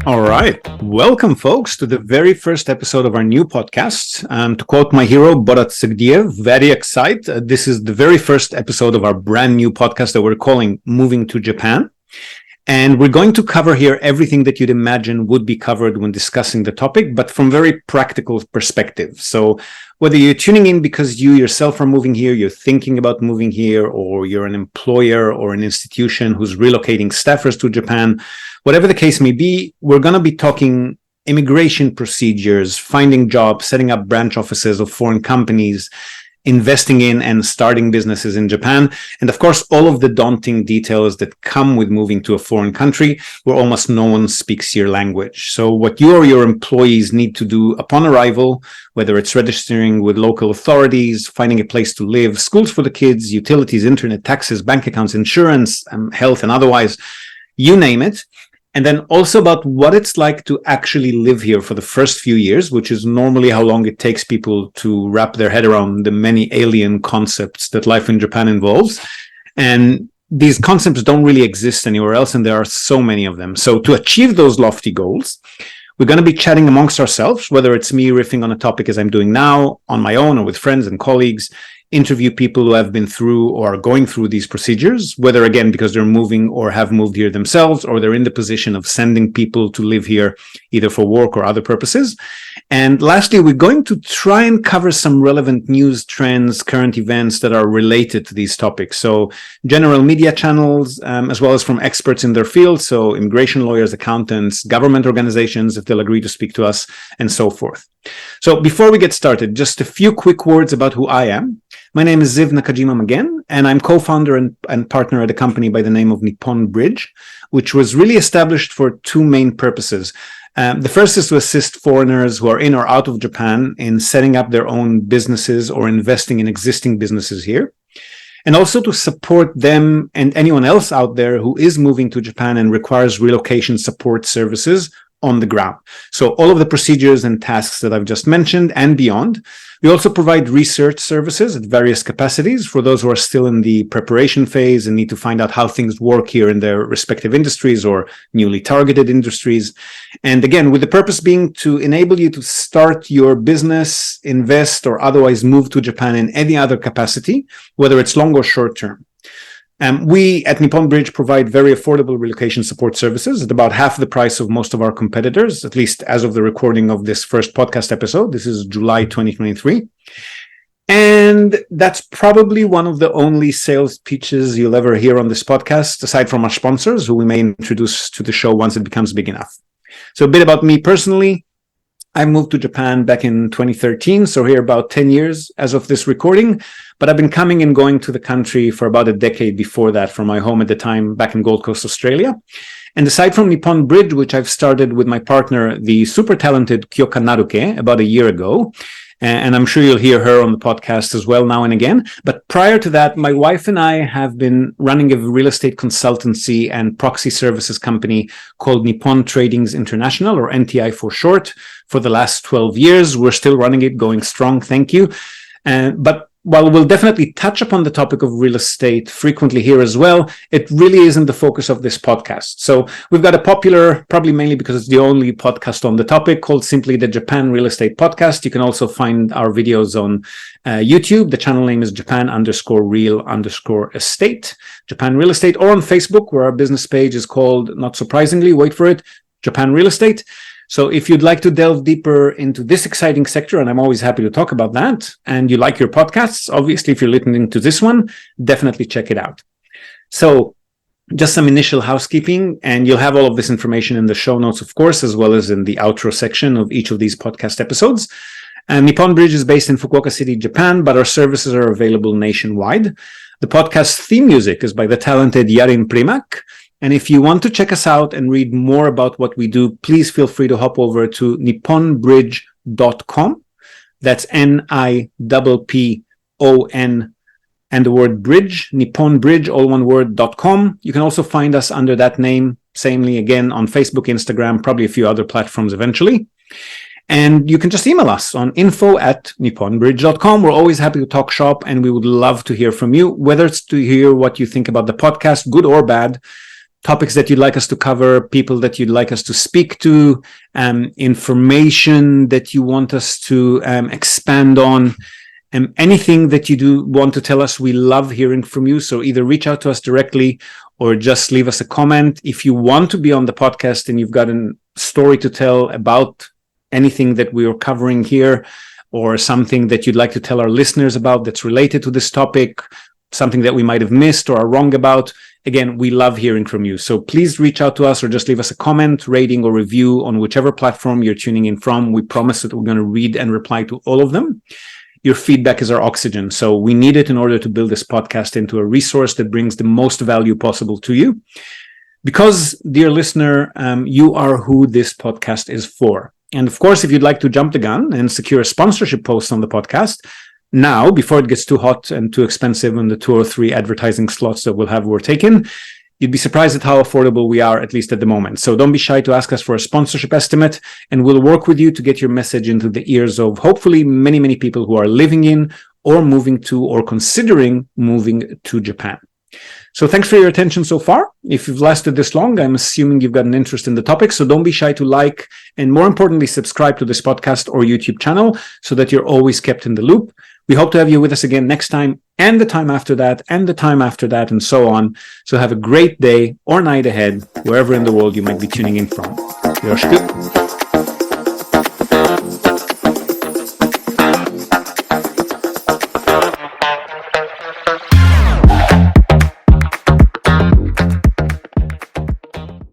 All right. Welcome, folks, to the very first episode of our new podcast. To quote my hero, Borat Sagdiev, very excited. This is the very first episode of our brand new podcast that we're calling Moving to Japan. And we're going to cover here everything that you'd imagine would be covered when discussing the topic, but from very practical perspective. So whether you're tuning in because you yourself are moving here, you're thinking about moving here, or you're an employer or an institution who's relocating staffers to Japan, whatever the case may be, we're going to be talking immigration procedures, finding jobs, setting up branch offices of foreign companies, investing in and starting businesses in Japan, and of course, all of the daunting details that come with moving to a foreign country where almost no one speaks your language. So what you or your employees need to do upon arrival, whether it's registering with local authorities, finding a place to live, schools for the kids, utilities, internet, taxes, bank accounts, insurance, health, and otherwise, you name it. And then also about what it's like to actually live here for the first few years, which is normally how long it takes people to wrap their head around the many alien concepts that life in Japan involves. And these concepts don't really exist anywhere else, and there are so many of them. So to achieve those lofty goals, we're going to be chatting amongst ourselves, whether it's me riffing on a topic as I'm doing now, on my own, or with friends and colleagues, interview people who have been through or are going through these procedures, whether again because they're moving or have moved here themselves, or they're in the position of sending people to live here either for work or other purposes. And lastly, we're going to try and cover some relevant news, trends, current events that are related to these topics. So general media channels, as well as from experts in their field, so immigration lawyers, accountants, government organizations, if they'll agree to speak to us, and so forth. So before we get started, just a few quick words about who I am. My name is Ziv Nakajima Magen, and I'm co-founder and partner at a company by the name of Nippon Bridge, which was really established for two main purposes. The first is to assist foreigners who are in or out of Japan in setting up their own businesses or investing in existing businesses here, and also to support them and anyone else out there who is moving to Japan and requires relocation support services on the ground. So all of the procedures and tasks that I've just mentioned and beyond. We also provide research services at various capacities for those who are still in the preparation phase and need to find out how things work here in their respective industries or newly targeted industries. And again, with the purpose being to enable you to start your business, invest, or otherwise move to Japan in any other capacity, whether it's long or short term. We at Nippon Bridge provide very affordable relocation support services at about half the price of most of our competitors, at least as of the recording of this first podcast episode. This is July 2023. And that's probably one of the only sales pitches you'll ever hear on this podcast, aside from our sponsors, who we may introduce to the show once it becomes big enough. So a bit about me personally. I moved to Japan back in 2013, so here about 10 years as of this recording, but I've been coming and going to the country for about a decade before that from my home at the time back in Gold Coast, Australia. And aside from Nippon Bridge, which I've started with my partner, the super talented Kyoka Naruke, about a year ago, and I'm sure you'll hear her on the podcast as well now and again. But prior to that, my wife and I have been running a real estate consultancy and proxy services company called Nippon Tradings International, or NTI for short, for the last 12 years. We're still running it, going strong, thank you. But while we'll definitely touch upon the topic of real estate frequently here as well, it really isn't the focus of this podcast. So we've got a popular, probably mainly because it's the only podcast on the topic, called simply the Japan Real Estate Podcast. You can also find our videos on YouTube. The channel name is Japan_Real_Estate, Japan Real Estate, or on Facebook, where our business page is called, not surprisingly, wait for it, Japan Real Estate. So if you'd like to delve deeper into this exciting sector, and I'm always happy to talk about that, and you like your podcasts, obviously, if you're listening to this one, definitely check it out. So just some initial housekeeping, and you'll have all of this information in the show notes, of course, as well as in the outro section of each of these podcast episodes. Nippon Bridge is based in Fukuoka City, Japan, but our services are available nationwide. The podcast theme music is by the talented Yarin Primak. And if you want to check us out and read more about what we do, please feel free to hop over to nipponbridge.com. That's NIPPON and the word bridge, Nippon Bridge, all one word.com. You can also find us under that name, samely again on Facebook, Instagram, probably a few other platforms eventually. And you can just email us on info@nipponbridge.com. We're always happy to talk shop, and we would love to hear from you, whether it's to hear what you think about the podcast, good or bad. topics that you'd like us to cover, people that you'd like us to speak to, information that you want us to expand on, and anything that you do want to tell us. We love hearing from you. So either reach out to us directly or just leave us a comment. If you want to be on the podcast and you've got a story to tell about anything that we are covering here, or something that you'd like to tell our listeners about that's related to this topic, something that we might have missed or are wrong about, again, we love hearing from you. So please reach out to us or just leave us a comment, rating, or review on whichever platform you're tuning in from. We promise that we're going to read and reply to all of them. Your feedback is our oxygen. So we need it in order to build this podcast into a resource that brings the most value possible to you. Because, dear listener, you are who this podcast is for. And of course, if you'd like to jump the gun and secure a sponsorship post on the podcast, now, before it gets too hot and too expensive and the 2 or 3 advertising slots that we'll have were taken, you'd be surprised at how affordable we are, at least at the moment. So don't be shy to ask us for a sponsorship estimate, and we'll work with you to get your message into the ears of hopefully many, many people who are living in or moving to or considering moving to Japan. So thanks for your attention so far. If you've lasted this long, I'm assuming you've got an interest in the topic. So don't be shy to like, and more importantly, subscribe to this podcast or YouTube channel so that you're always kept in the loop. We hope to have you with us again next time, and the time after that, and the time after that, and so on. So have a great day or night ahead, wherever in the world you might be tuning in from. Yoroshiku.